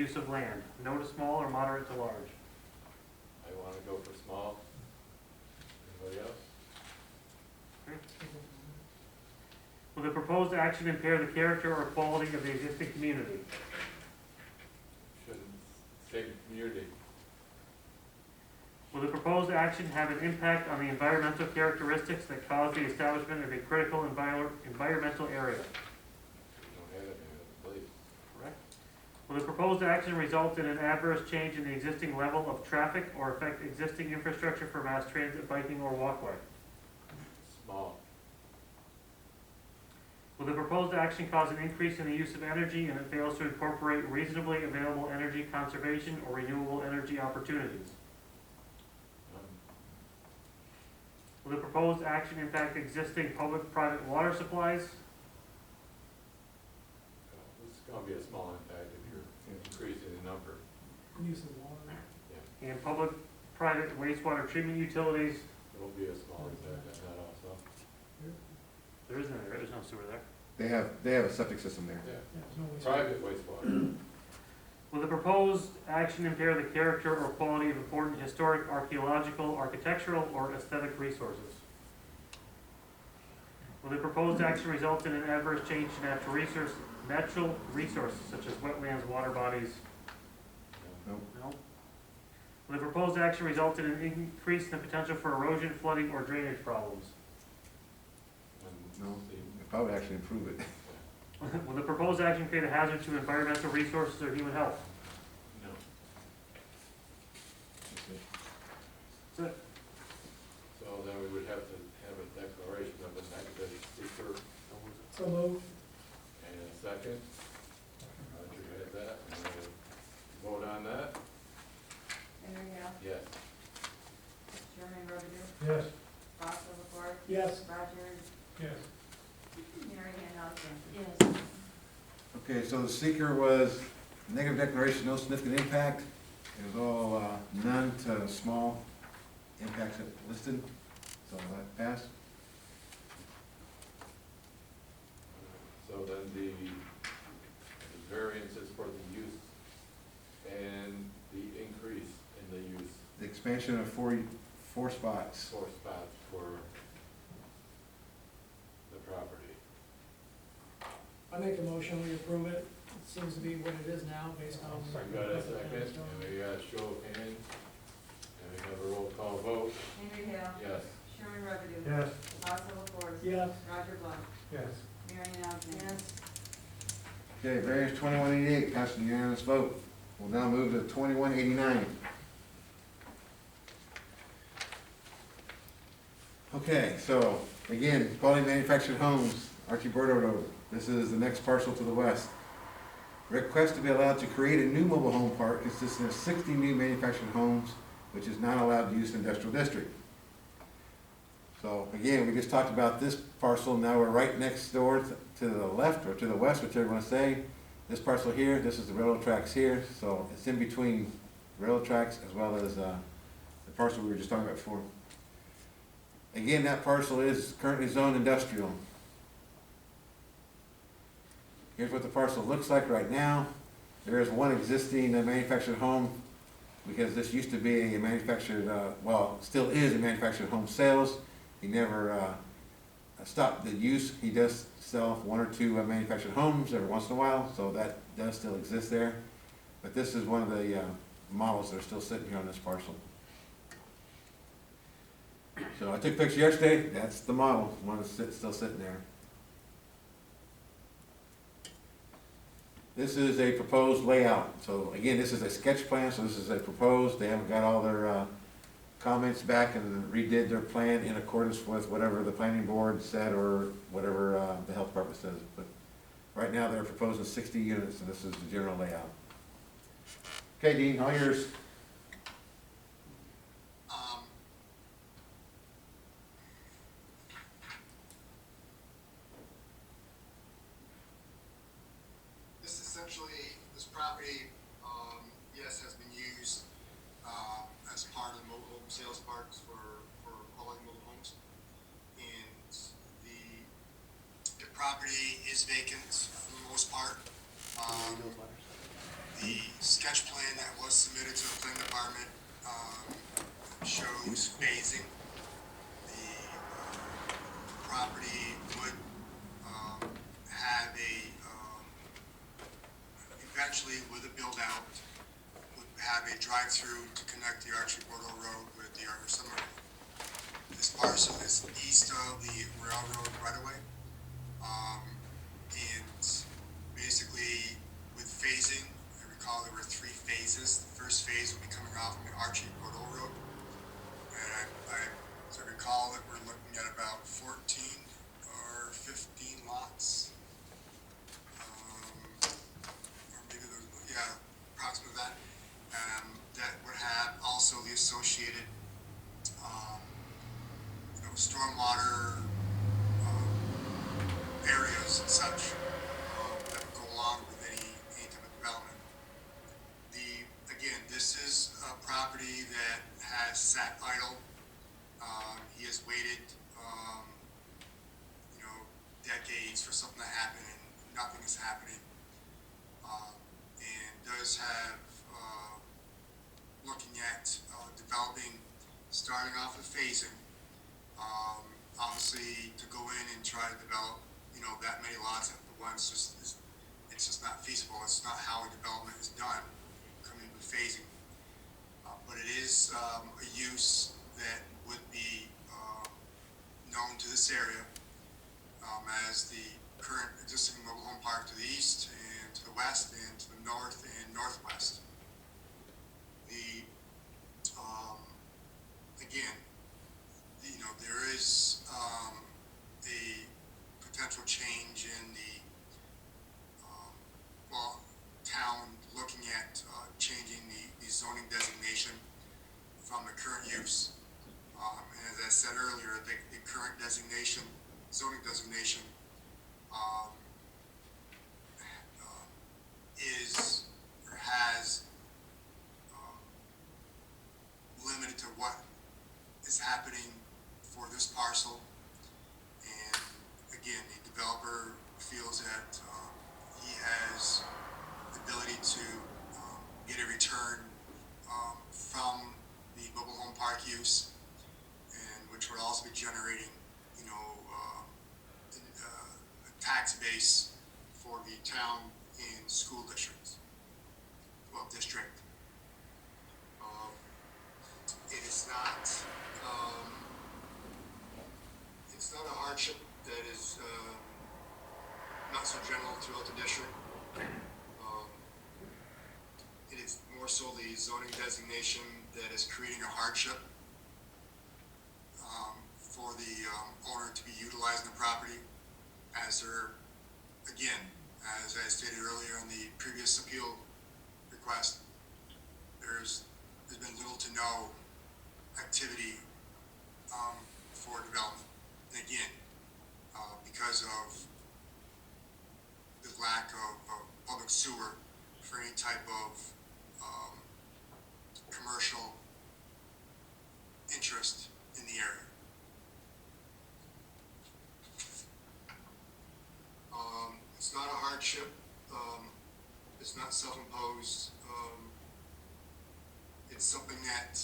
use of land, no to small or moderate to large. I want to go for small. Anybody else? Will the proposed action impair the character or quality of the existing community? Shouldn't say community. Will the proposed action have an impact on the environmental characteristics that cause the establishment of a critical environmental area? We don't have it in the police. Correct. Will the proposed action result in an adverse change in the existing level of traffic or affect existing infrastructure for mass transit, biking, or walkway? Small. Will the proposed action cause an increase in the use of energy and it fails to incorporate reasonably available energy conservation or renewable energy opportunities? Will the proposed action impact existing public-private water supplies? This is going to be a small impact if you're increasing the number. Use of water. Yeah, And public-private wastewater treatment utilities? it will be a small impact on that also. There's no sewer there. They have a septic system there. Yeah, Yeah, there's no waste. private wastewater. Will the proposed action impair the character or quality of important historic, archaeological, architectural, or aesthetic resources? Will the proposed action result in an adverse change to natural resources such as wetlands, water bodies? Nope. No. Will the proposed action result in an increase in the potential for erosion, flooding, or drainage problems? And No, the- it'd probably actually improve it. Will the proposed action create a hazard to environmental resources or human health? No. That's it. So then we would have to have a declaration of a negative seeker So moved. and a second. Roger had that, and we'll vote on that. Henry Hale, Yes. Sherman Robidoux, Yes. Foster LaFord, Yes. Rogers, Yes. Mary Ann Alexander. Yes. Okay, so the seeker was negative declaration, no significant impact. It was all none to small impacts that listed, so that passed. So then the variances for the use and the increase in the use, The expansion of four spots. 4 spots for the property. I make a motion, we approve it. It seems to be what it is now, based on. We got a second, and we got a show of hands, and we have a roll call vote. Henry Hale, Yes. Sherman Robidoux, Yes. Foster LaFord, Yes. Roger Blunt, Yes. Mary Ann Alexander. Okay, variance 2188, passed unanimous vote. We'll now move to 2189. Okay, so again, quality manufactured homes, Archiberto Road. This is the next parcel to the west. Request to be allowed to create a new mobile home park consisting of 60 new manufactured homes, which is not allowed to use in industrial district. So again, we just talked about this parcel, now we're right next door to the left, or to the west, whichever you want to say. This parcel here, this is the railroad tracks here, so it's in between railroad tracks as well as the parcel we were just talking about before. Again, that parcel is currently zoned industrial. Here's what the parcel looks like right now. There is one existing manufactured home, because this used to be a manufactured, well, still is a manufactured home sales. He never stopped the use. He does sell 1 or 2 manufactured homes every once in a while, so that does still exist there. But this is one of the models that are still sitting here on this parcel. So I took a picture yesterday. That's the model, one that's still sitting there. This is a proposed layout. So again, this is a sketch plan, so this is a proposed. They haven't got all their comments back and redid their plan in accordance with whatever the planning board said or whatever the health department says. But right now they're proposing 60 units, and this is the general layout. Okay, Dean, all yours. Essentially, this property, yes, has been used as part of the mobile home sales parks for quality mobile homes. And the property is vacant for the most part. The sketch plan that was submitted to the planning department, shows phasing. The property would, have a, eventually with a build out, would have a drive-through to connect the Archie Bordeaux Road with the Arbor Summer Road. This parcel is east of the railroad right-of-way. And basically with phasing, I recall there were 3 phases. The first phase would be coming off of the Archie Bordeaux Road. And as I recall it, we're looking at about 14 or 15 lots. Or maybe approximately that. That would have also the associated, stormwater, areas and such, that would go along with any type of development. Again, this is a property that has sat idle. He has waited, decades for something to happen, and nothing is happening. And does have, looking at, developing, starting off with phasing. Obviously, to go in and try to develop, that many lots at once, it's just not feasible. It's not how a development is done, coming with phasing. But it is, a use that would be, known to this area, as the current existing mobile home park to the east and to the west and to the north and northwest. Again, there is, a potential change in the, town looking at, changing the zoning designation from the current use. And as I said earlier, the current designation, zoning designation, is or has, limited to what is happening for this parcel. And again, the developer feels that, he has the ability to, get a return, from the mobile home park use, and which would also be generating, a tax base for the town and school districts. District. It is not, it's not a hardship that is, not so general throughout the district. It is more so the zoning designation that is creating a hardship, for the, owner to be utilizing the property, as there, again, as I stated earlier in the previous appeal request, there's been little to no activity, for development. And again, because of the lack of public sewer for any type of, commercial interest in the area. It's not a hardship. It's not self-imposed. It's something that,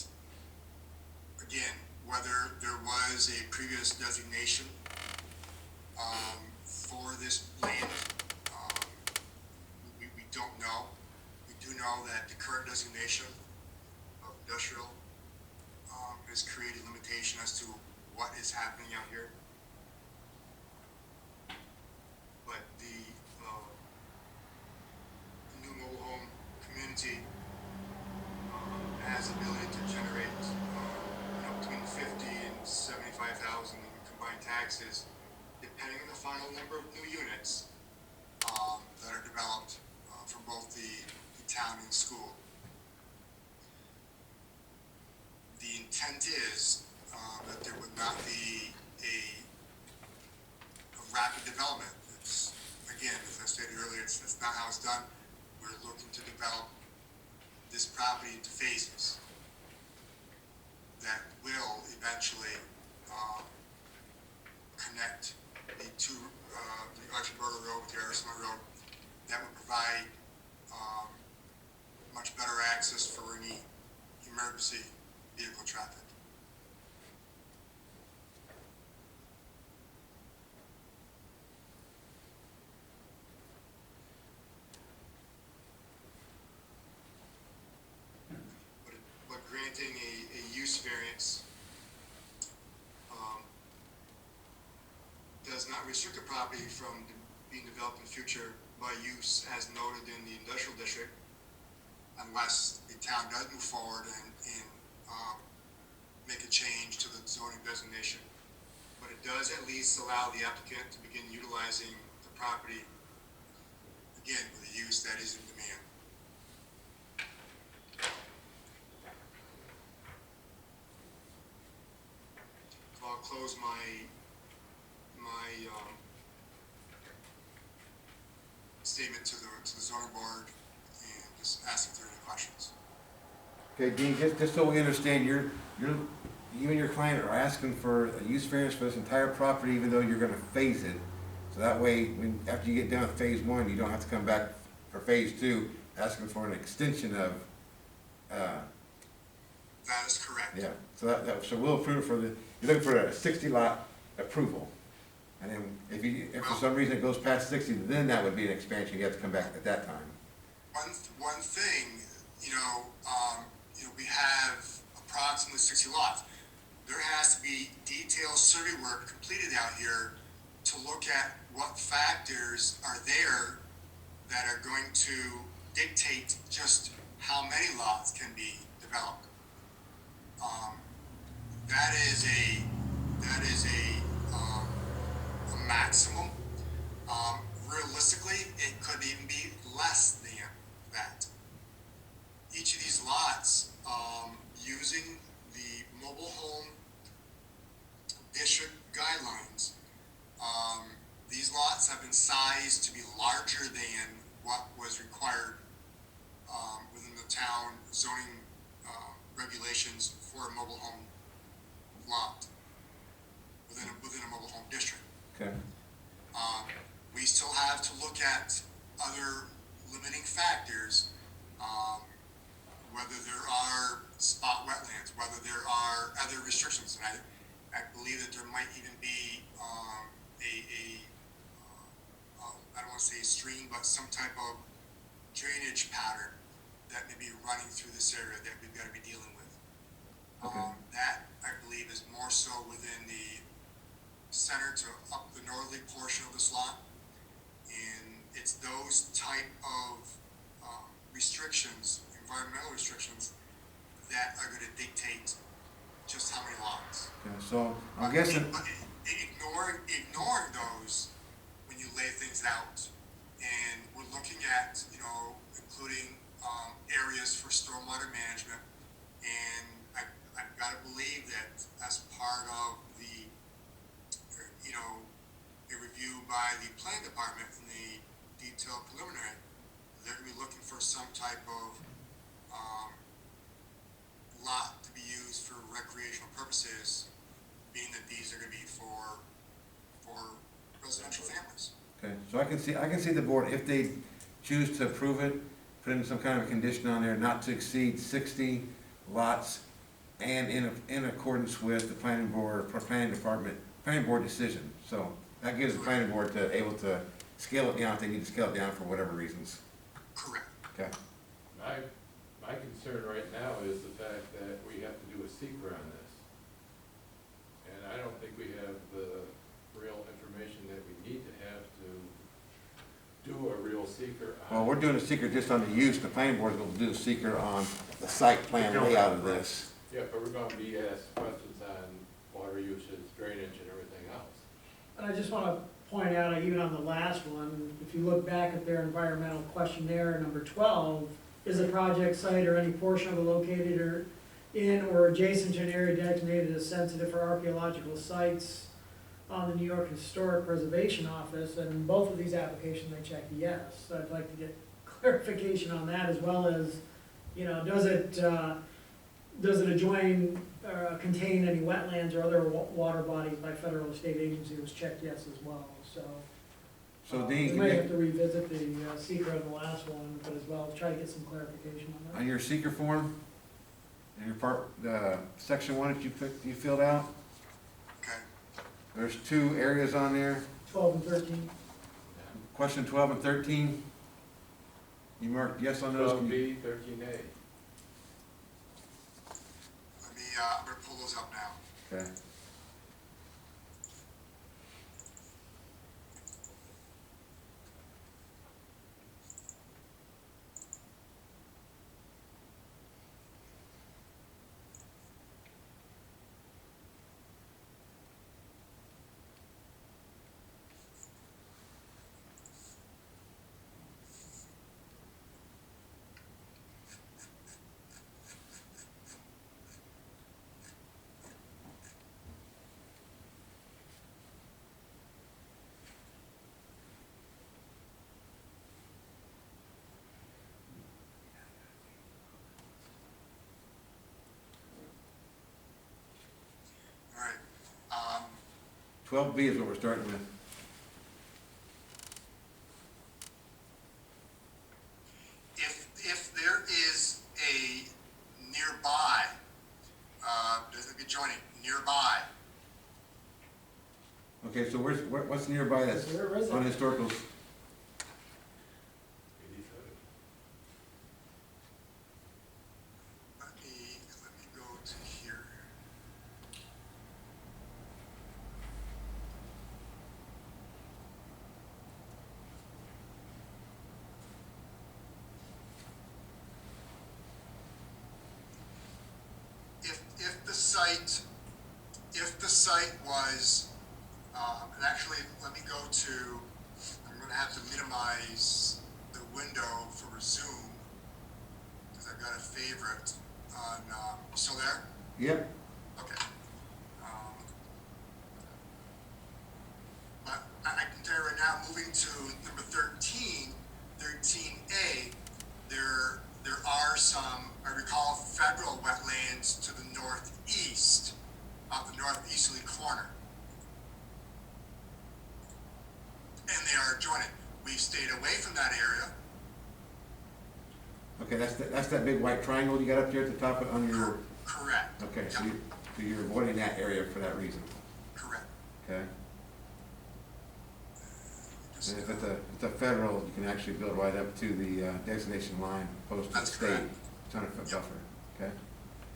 again, whether there was a previous designation, for this land, we don't know. We do know that the current designation of industrial, has created limitation as to what is happening out here. But the new mobile home community, has the ability to generate, between 50 and 75,000 in combined taxes, depending on the final number of new units, that are developed, for both the town and school. The intent is, that there would not be a rapid development. It's, again, as I stated earlier, that's not how it's done. We're looking to develop this property into phases that will eventually, connect the two, the Archie Bordeaux Road with the Arizona Road. That would provide, access for any emergency vehicle traffic. But granting a use variance does not restrict the property from being developed in the future by use as noted in the industrial district, unless the town does move forward and make a change to the zoning designation. But it does at least allow the applicant to begin utilizing the property, again, with a use that is in demand. So I'll close my statement to the zoning board and just ask if there are any questions. Okay, Dean, just so we understand, you and your client are asking for a use variance for this entire property, even though you're gonna phase it. So that way, after you get done with phase one, you don't have to come back for phase two, asking for an extension of, That is correct. yeah. So we'll approve for you're looking for a 60-lot approval. And then if for some reason it goes past 60, then that would be an expansion, you have to come back at that time. One thing, we have approximately 60 lots. There has to be detailed survey work completed out here to look at what factors are there that are going to dictate just how many lots can be developed. That is a maximum. Realistically, it could even be less than that. Each of these lots, using the mobile home district guidelines, these lots have been sized to be larger than what was required within the town zoning regulations for a mobile home lot within a mobile home district. Okay. We still have to look at other limiting factors, whether there are spot wetlands, whether there are other restrictions, and I believe that there might even be I don't want to say a stream, but some type of drainage pattern that may be running through this area that we've got to be dealing with. Okay. That, I believe, is more so within the center to up the northerly portion of this lot. And it's those type of restrictions, environmental restrictions, that are going to dictate just how many lots. Okay, so I'm guessing, But ignoring those when you lay things out, and we're looking at, including areas for stormwater management, and I've got to believe that as part of the, a review by the planning department in the detailed preliminary, they're going to be looking for some type of lot to be used for recreational purposes, being that these are going to be for residential families. okay, so I can see the board, if they choose to approve it, put in some kind of a condition on there, not to exceed 60 lots, and in accordance with the planning board decision. So that gives the planning board to able to scale it down if they need to scale it down for whatever reasons. Correct. Okay. My concern right now is the fact that we have to do a secret on this. And I don't think we have the real information that we need to have to do a real secret on. Well, we're doing a secret just on the use, the planning board will do a secret on the site plan layout of this. Yeah, but we're gonna be asked questions on water usage, drainage, and everything else. And I just want to point out, even on the last one, if you look back at their environmental questionnaire, number 12, is a project site or any portion of it located or in or adjacent to an area designated as sensitive for archaeological sites on the New York Historic Preservation Office, and both of these applications I checked yes. So I'd like to get clarification on that, as well as, does it adjoin, contain any wetlands or other water bodies by federal or state agency? It was checked yes as well, so So We Dean, might can have to you, revisit the seeker on the last one, but as well, try to get some clarification on that. on your seeker form, in your part, section 1 that you filled out, Okay, there's 2 areas on there. 12 and 13. Question 12 and 13. You marked yes on those. Can you- 12B, 13A. let me, I'm gonna pull those up now. Okay. All right, 12B is what we're starting with. if there is a nearby, doesn't be joining, nearby, Okay, so what's nearby that's Where is it? on historicals? 87. let me go to here. If the site was, and actually, let me go to, I'm gonna have to minimize the window for Zoom, because I've got a favorite on, you still there? Yep. Okay. But I can tell you right now, moving to number 13, 13A, there are some, I recall, federal wetlands to the northeast, off the northeasterly corner. And they are jointed. We've stayed away from that area. Okay, that's that big white triangle you got up there at the top on your, Correct. okay, so Yep, you're avoiding that area for that reason, correct. okay? Just, And if it's a federal, you can actually build right up to the designation line, opposed to the That's state. correct. It's 100-foot Yep. buffer, okay?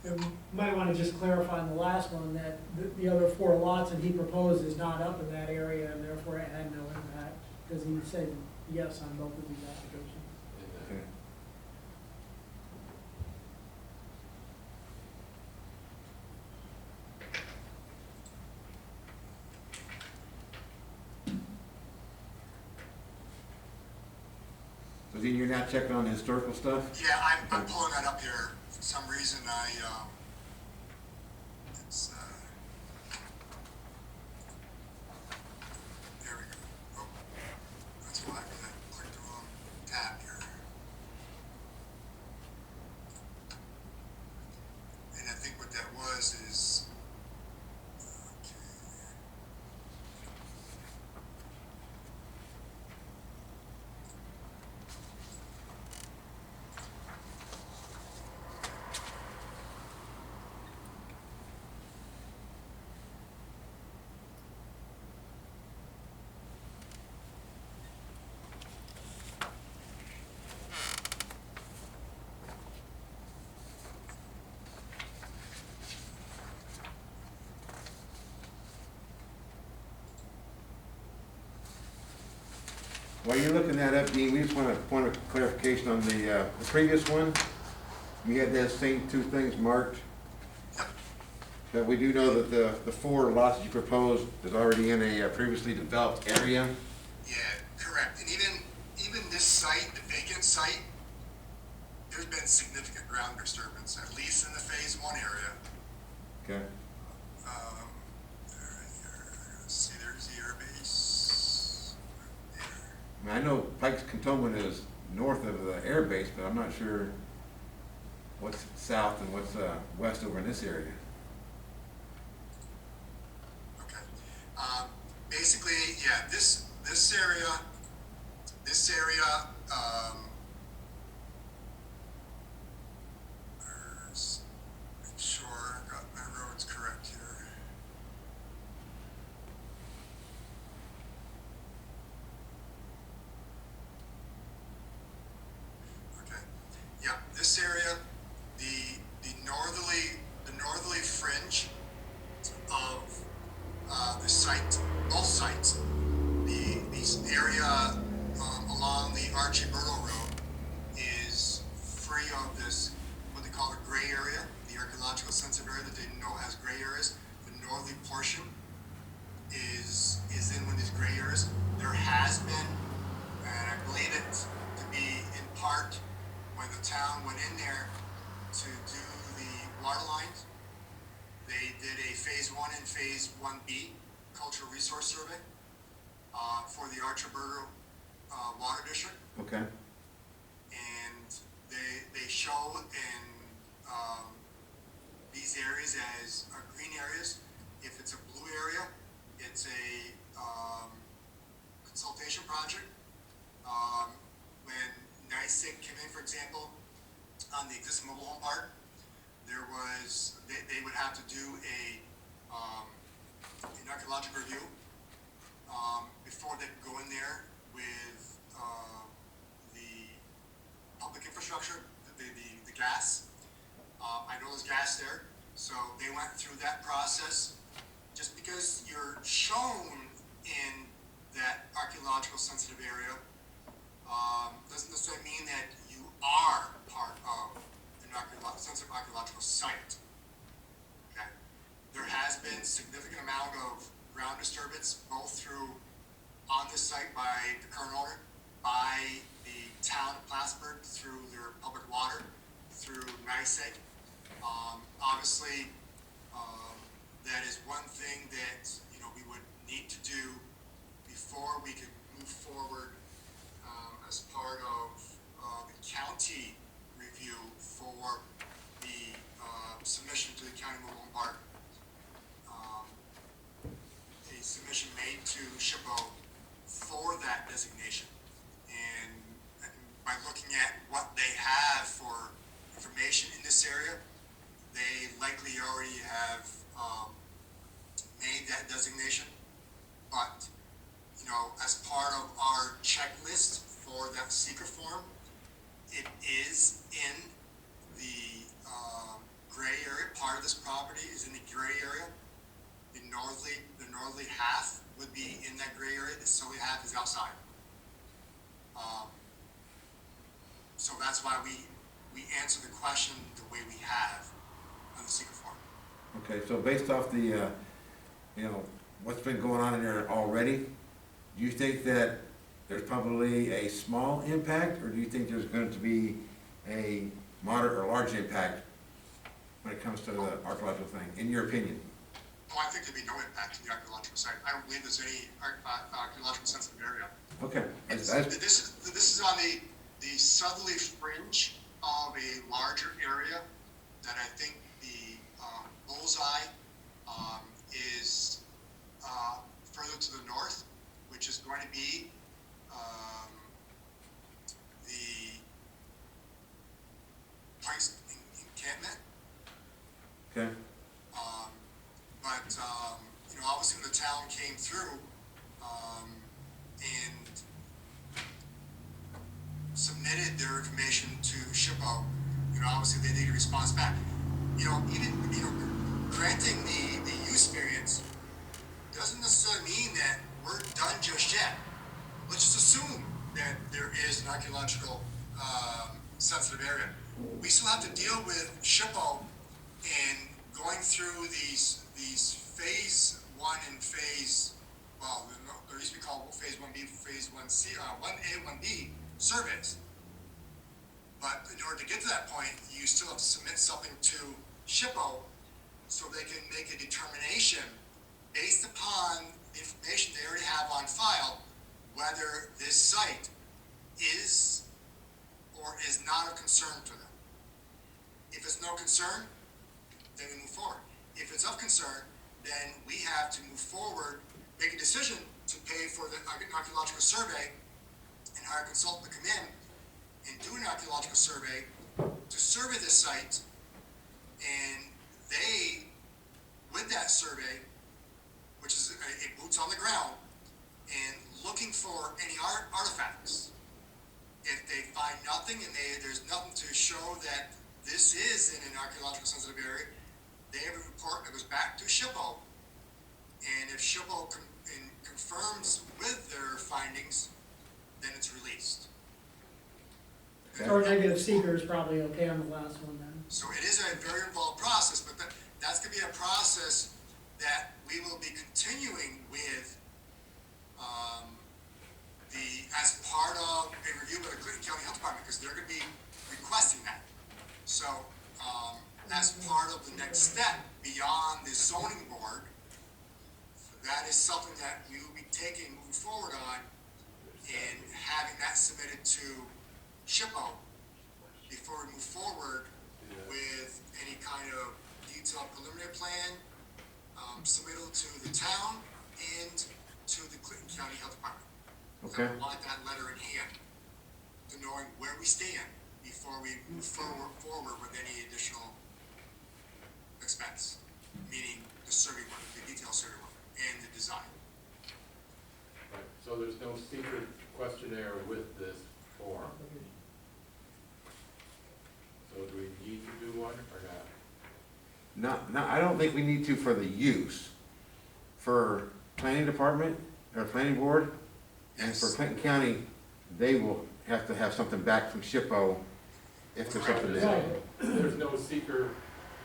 And we might want to just clarify on the last one that the other 4 lots that he proposed is not up in that area, and therefore it had no impact, because he said yes on both of these applications. And, Okay. So then you're not checking on the historical stuff? Yeah, I'm pulling that up here. For some reason, it's, there we go. Oh, that's why, because I clicked the wrong tab here. And I think what that was is, okay. While you're looking that up, Dean, we just want a point of clarification on the previous one. We had those same 2 things marked. But we do know that the 4 lots that you proposed is already in a previously developed area. Yeah, correct. And even this site, the vacant site, there's been significant ground disturbance, at least in the phase 1 area. Okay. Let's see, there's the air base. Right there. I mean, I know Pikes Cantonment is north of the air base, but I'm not sure what's south and what's west over in this area. Okay. Basically, yeah, this area this area, make sure I got my roads correct here. Okay, yeah, this area, the northerly fringe of the site, both sites, the area along the Archie Bertle Road is free of this, what they call the gray area, the archaeological sensitive area that they know has gray areas. The northerly portion is in one of these gray areas. There has been, and I believe it to be in part when the town went in there to do the water lines, they did a phase 1 and phase 1B cultural resource survey for the Archibald Water District, Okay, and they show in these areas as green areas. If it's a blue area, it's a consultation project. When NICEAG came in, for example, on the existing mobile home park, there was, they would have to do an archaeological review before they could go in there with the public infrastructure, the gas. I know there's gas there, so they went through that process. Just because you're shown in that archaeological sensitive area doesn't necessarily mean that you are part of an sensitive archaeological site. Okay. There has been significant amount of ground disturbance, both through on this site by the current owner, by the town of Plattsburgh through their public water, through NICEAG. Obviously, that is one thing that we would need to do before we could move forward as part of the county review for the submission to the county mobile home park. A submission made to SHPO for that designation, and by looking at what they have for information in this area, they likely already have made that designation. But as part of our checklist for that seeker form, it is in the gray area. Part of this property is in the gray area. The northerly half would be in that gray area. The southerly half is outside. So that's why we answer the question the way we have on the seeker form. okay, so based off the, what's been going on in there already, do you think that there's probably a small impact, or do you think there's going to be a moderate or large impact when it comes to the archaeological thing, in your opinion? Oh, I think there'd be no impact to the archaeological site. I don't believe there's any archaeological sensitive area. Okay. This is on the southerly fringe of a larger area that I think the bullseye is further to the north, which is going to be the place encampment. Okay, But obviously when the town came through and submitted their information to SHPO, obviously they need a response back. Even granting the use variance doesn't necessarily mean that we're done just yet. Let's just assume that there is an archaeological sensitive area. We still have to deal with SHPO and going through these phase 1 and phase, there used to be called phase 1B, phase 1C, 1A, 1B surveys. But in order to get to that point, you still have to submit something to SHPO so they can make a determination based upon the information they already have on file, whether this site is or is not of concern to them. If it's no concern, then we move forward. If it's of concern, then we have to move forward, make a decision to pay for the archaeological survey, and hire a consultant to come in and do an archaeological survey to survey the site, and they, with that survey, which is a boots on the ground, and looking for any artifacts. If they find nothing and there's nothing to show that this is in an archaeological sensitive area, they have a report that goes back to SHPO. And if SHPO confirms with their findings, then it's released. Okay. Or negative seeker is probably okay on the last one then. So it is a very involved process, but that's gonna be a process that we will be continuing with, as part of a review by the Clinton County Health Department, because they're gonna be requesting that. So, as part of the next step beyond the zoning board, that is something that we will be taking, moving forward on, and having that submitted to SHPO before we move forward with any kind of detailed preliminary plan, submittal to the town and to the Clinton County Health Department. Okay. I want that letter in hand to knowing where we stand before we move forward with any additional expense, meaning the survey work, the detailed survey work, and the design. Right, so there's no secret questionnaire with this form. So do we need to do one or not? No, I don't think we need to for the use. For planning department, or planning board, and for Clinton County, they will have to have something back from SHPO if there's something there. There's no seeker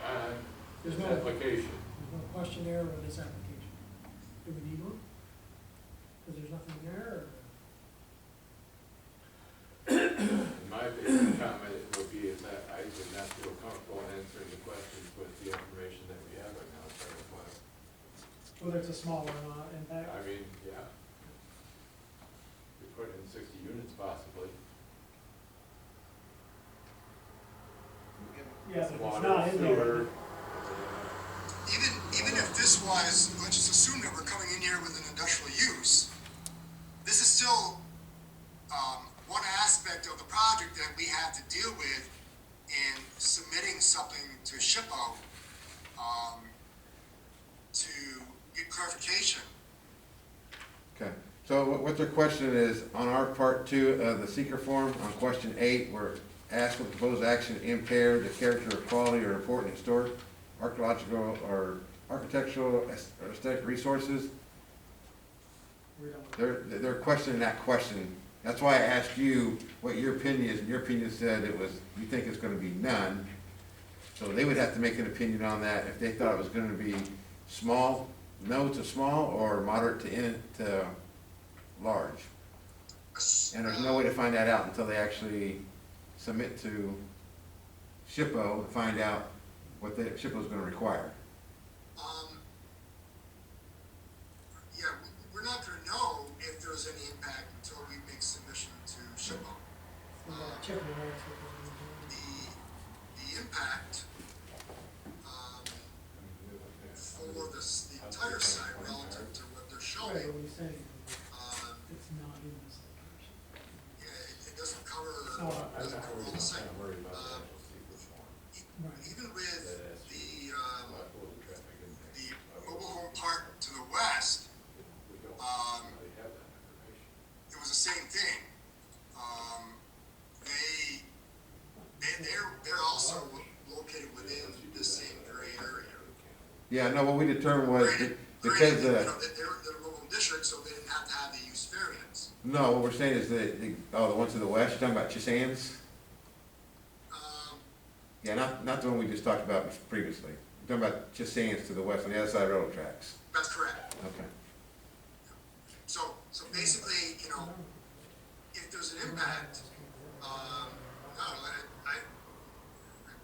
on this There's no- application. There's no questionnaire with this application. Do we need one? Because there's nothing there, or? In my basic comment would be is that I would not feel comfortable answering the questions with the information that we have right now. So that's why, Whether it's a small or not impact? I mean, yeah. We put in 60 units possibly. Yeah, but if it's Water, not in there. sewer. Even if this was, let's just assume that we're coming in here with an industrial use, this is still, one aspect of the project that we have to deal with in submitting something to SHPO, to get clarification. Okay, so what their question is, on our part 2 of the seeker form, on question 8, we're asked what proposed action impair the character of quality or important historic, archaeological, or architectural or aesthetic resources. We don't. They're questioning that question. That's why I asked you what your opinion is, and your opinion said it was, you think it's gonna be none. So they would have to make an opinion on that if they thought it was gonna be small, no to small, or moderate to large. And there's no way to find that out until they actually submit to SHPO and find out what the SHPO's gonna require. Yeah, we're not gonna know if there's any impact until we make submission to SHPO. We gotta check the rights with them. The impact, for the entire site relative to what they're Right, showing, what he's saying, it's not in this location. yeah, it doesn't cover, No. doesn't cover all the site. I'm worried about the actual secret form. Right. Even with That has the, what will the traffic impact? the mobile home park to the west, We don't really have that information. it was the same thing. They're also located within the same gray area. Yeah, no, what we determined was, because, Granted, you know, they're a mobile home district, so they didn't have to have the use variance. no, what we're saying is that, the one to the west, you're talking about Chisans? Yeah, not the one we just talked about previously. You're talking about Chisans to the west, on the other side of railroad tracks. That's correct. Okay. So basically, you know, if there's an impact,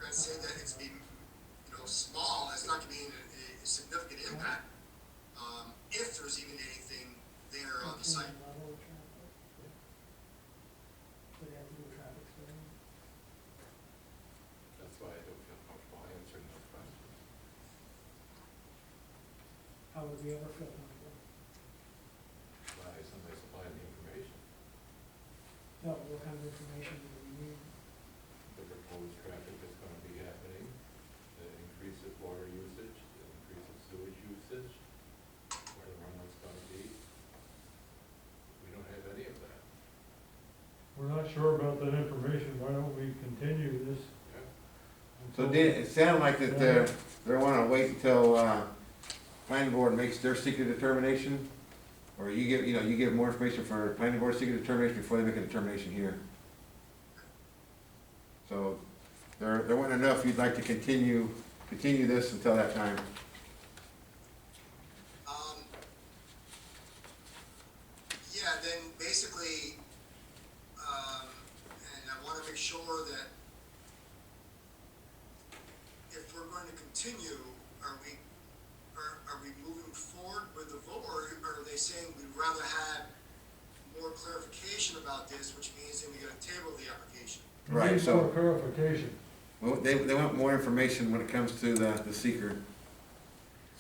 I'd say that it's being, you know, small, it's not gonna be a significant impact, if there's even anything there on the site. Level of traffic. Do they have to do a traffic study? That's why I don't feel comfortable answering those questions. How would we ever feel comfortable? Why somebody supplying the information? information that we need. The proposed traffic that's gonna be happening, the increase of water usage, the increase of sewage usage, where the runoff's gonna be. We don't have any of that. We're not sure about that information, why don't we continue this? Yeah. So Dan, it sounded like that they wanna wait until, planning board makes their secret determination? Or you give, you give more information for planning board secret determination before they make a determination here? So, they're wanting to know if you'd like to continue this until that time. Yeah, then basically, and I wanna make sure that if we're going to continue, are we moving forward with the vote, or are they saying we'd rather have more clarification about this, which means that we gotta table the application? We Right, need so- more clarification. Well, they want more information when it comes to the seeker.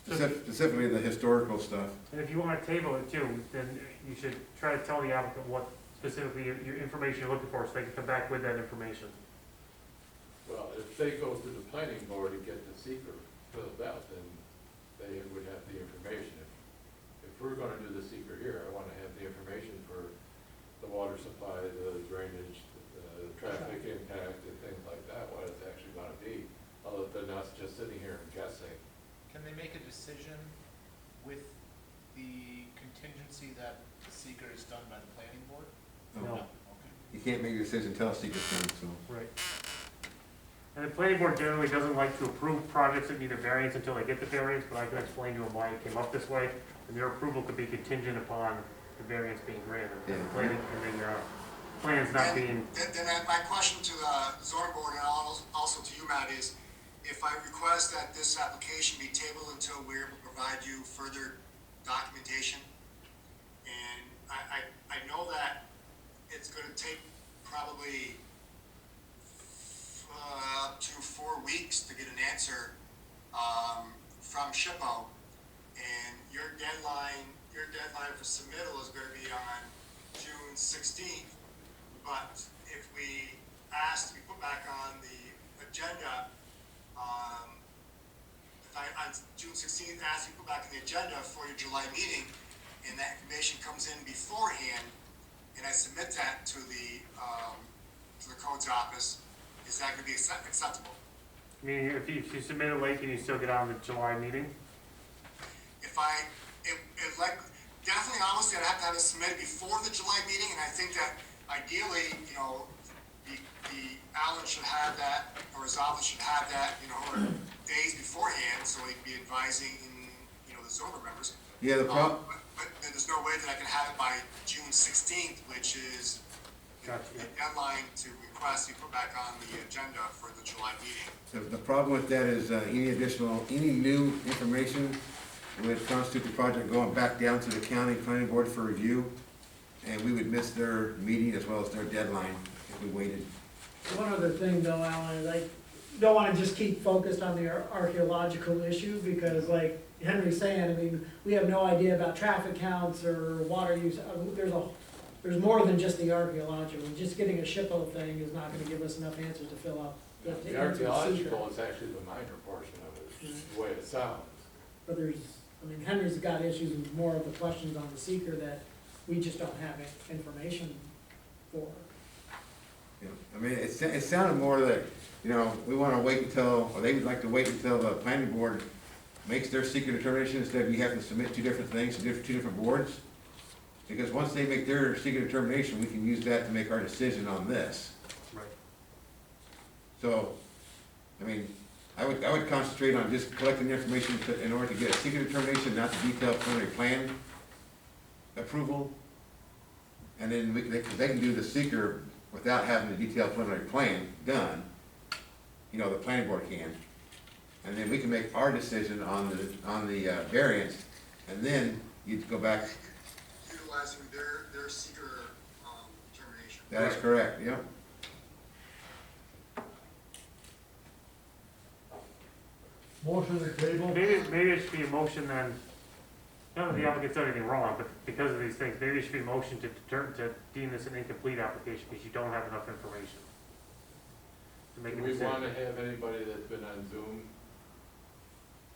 Specifically the historical stuff. And if you wanna table it too, then you should try to tell the applicant what specifically your information you're looking for, so they can come back with that information. Well, if they go to the planning board and get the seeker filled out, then they would have the information. If we're gonna do the seeker here, I wanna have the information for the water supply, the drainage, the traffic impact, and things like that, what it's actually gonna be, other than us just sitting here and guessing. Can they make a decision with the contingency that the seeker is done by the planning board? No. Okay. You can't make a decision until a secret's done, so. Right. And the planning board generally doesn't like to approve projects that need a variance until they get the variance, but I can explain to them why it came up this way. And their approval could be contingent upon the variance being granted, and the planning, and then your plans not being, Then my question to the zoning board and also to you, Matt, is if I request that this application be tabled until we're able to provide you further documentation, and I know that it's gonna take probably up to 4 weeks to get an answer from SHPO, and your deadline for submittal is gonna be on June 16th. But if we ask to be put back on the agenda, if I, on June 16th, ask you to put back on the agenda for your July meeting, and that information comes in beforehand, and I submit that to the codes office, is that gonna be acceptable? I mean, if you submit it late, can you still get on the July meeting? If like, definitely, honestly, I'd have to have it submitted before the July meeting, and I think that ideally, the Alan should have that, or his office should have that, days beforehand, so he'd be advising, the zoning members. Yeah, the problem, But there's no way that I can have it by June 16th, which is Gotcha. the deadline to request you put back on the agenda for the July meeting. the problem with that is, any new information would constitute the project going back down to the county planning board for review, and we would miss their meeting as well as their deadline if we waited. One other thing though, Alan, is I don't wanna just keep focused on the archaeological issue, because like Henry's saying, I mean, we have no idea about traffic counts or water use. There's more than just the archaeological. Just getting a SHPO thing is not gonna give us enough answers to fill out. The answer the archaeological secret. is actually the minor portion of it, the way it sounds. But Henry's got issues with more of the questions on the seeker that we just don't have information for. I mean, it sounded more that, we wanna wait until, or they would like to wait until the planning board makes their secret determination instead of you having to submit two different things to two different boards. Because once they make their secret determination, we can use that to make our decision on this. Right. So, I would concentrate on just collecting the information in order to get a secret determination, not the detailed preliminary plan approval. And then they can do the seeker without having the detailed preliminary plan done. The planning board can. And then we can make our decision on the variance, and then you'd go back. Utilizing their seeker determination. That is correct, yep. Motion to table? Maybe it should be a motion then, Not that the applicant's done anything wrong, but because of these things, maybe it should be motion to deem this an incomplete application because you don't have enough information to make a Do we decision. wanna have anybody that's been on Zoom?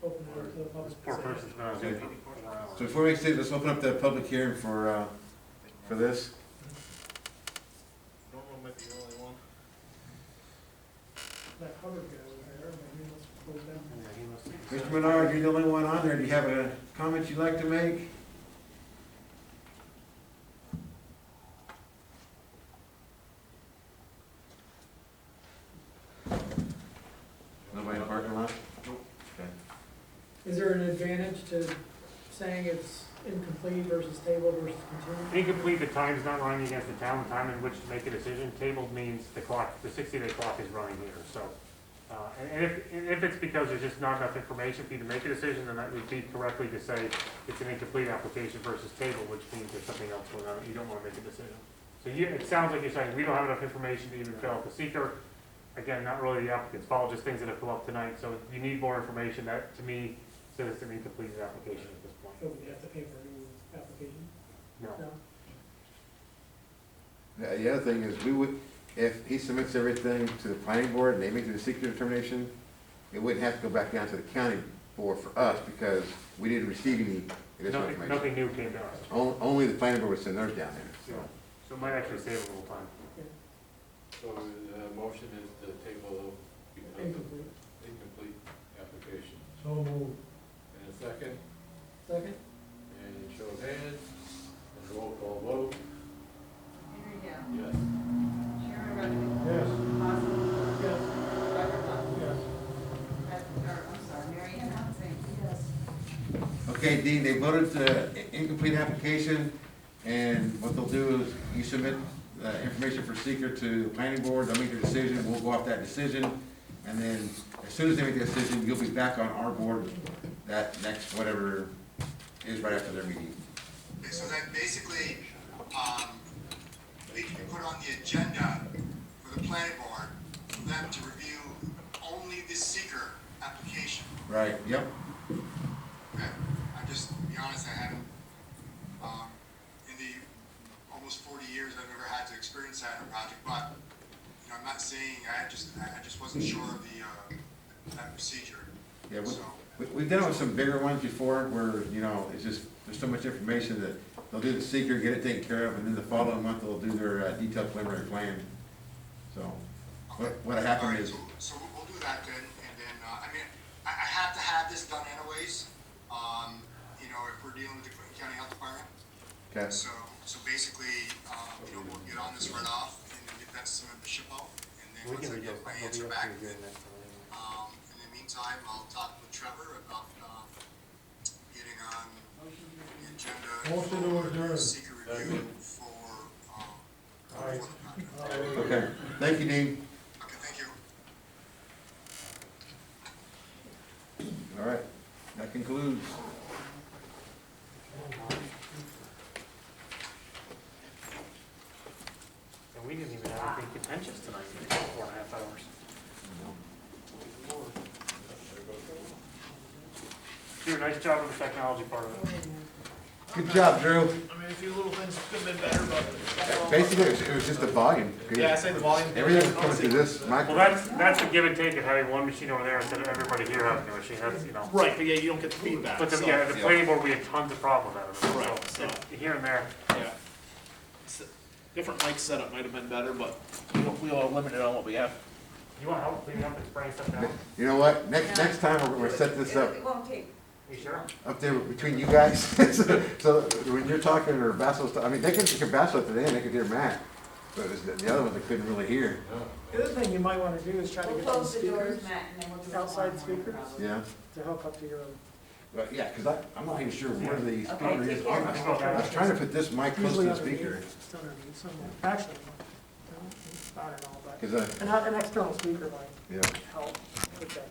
Open it up to the public. This poor person's been on Zoom for 4 hours. So before we say, let's open up the public hearing for this. Normal might be the only one. That Hubbard guy was there, maybe let's close down. Yeah, he must have- Mr. Menard, you're the only one on there. Do you have a comment you'd like to make? Nobody in the parking lot? Okay. Is there an advantage to saying it's incomplete versus table versus continued? Incomplete, the time's not running against the town, the time in which to make a decision. Tabled means the clock, the 60-day clock is running here, so. And if it's because there's just not enough information for you to make a decision, then that would be correctly to say it's an incomplete application versus table, which means there's something else going on, you don't wanna make a decision. So it sounds like you're saying, we don't have enough information to even fill out the seeker. Again, not really the applicant's fault, just things that have come up tonight, so you need more information. That, to me, says it's an incompleted application at this point. So we have to pay for a new application? No. No? The other thing is, we would, if he submits everything to the planning board and they make the secret determination, it wouldn't have to go back down to the county board for us because we didn't receive any additional information. Nothing new came to us, Only the planning board would send theirs down there, so, so. so it might actually save a little time. So the motion is to table the Incomplete. incomplete application. So moved. And a second, Second? and show of hands, and roll call vote, Henry Hill. yes. Sharon Reddick. Yes. Marcel LaFors. Yes. Robert Goff. Yes. I'm sorry, Mary Ann Alexander. Yes. Okay, Dean, they voted the incomplete application, and what they'll do is you submit information for seeker to the planning board, they'll make their decision, we'll go off that decision, and then as soon as they make the decision, you'll be back on our board that next, whatever is right after their meeting. Okay, so then basically, we can put on the agenda for the planning board for them to review only the seeker application. Right, yep. Okay, I'm just, to be honest, I haven't, in the almost 40 years, I've never had to experience that in a project, but, you know, I'm not saying, I just wasn't sure of that procedure. Yeah, So, we've done it with some bigger ones before where, you know, it's just, there's so much information that they'll do the seeker, get it taken care of, and then the following month they'll do their detailed preliminary plan. So, what all happened right, is, so we'll do that then, and then, I mean, I have to have this done anyways, you know, if we're dealing with the Clinton County Health Department. okay, So basically, you know, we'll get on this right off and then get that submitted to SHPO, and then We once can I get reject, my we'll answer be up back, to review next time. in the meantime, I'll talk with Trevor about, getting on the agenda Motion to for adjourn. secret review for, Aye. for the project. okay, thank you, Dean. Okay, thank you. All right, that concludes. And we didn't even have anything contentious tonight, for 4.5 hours. Drew, nice job on the technology part of it. Good job, Drew. I mean, a few little things could have been better, but. Basically, it was just the volume. Yeah, I say the volume. Everything was coming through this Well, microphone. that's the give and take of having one machine over there instead of everybody here having a machine, that's, you know. Right, but yeah, you don't get the feedback. But the, so- yeah, the planning board, we had tons of problems out of it, Right, so, so- here and there. Yeah. Different mic setup might have been better, but we are limited on what we have. You want help cleaning up and spraying stuff down? You know what, next time we're gonna set this up, It won't take. You sure? up there between you guys. So when you're talking or Bassel's, I mean, they could hear Bassel at the end, they could hear Matt. But it's the other ones they couldn't really hear. The other thing you might wanna do is try to We'll get some close the doors, speakers Matt, and then we'll do it outside tomorrow morning, speakers? probably. Yeah, to hook up to your, but yeah, cause I'm not even sure where the speaker Okay, is take on care. this. I was trying to put this mic close to usually the underneath, speaker. it's underneath somewhere, actually, no, I don't know, but, Cause an external speaker might yeah, help with that.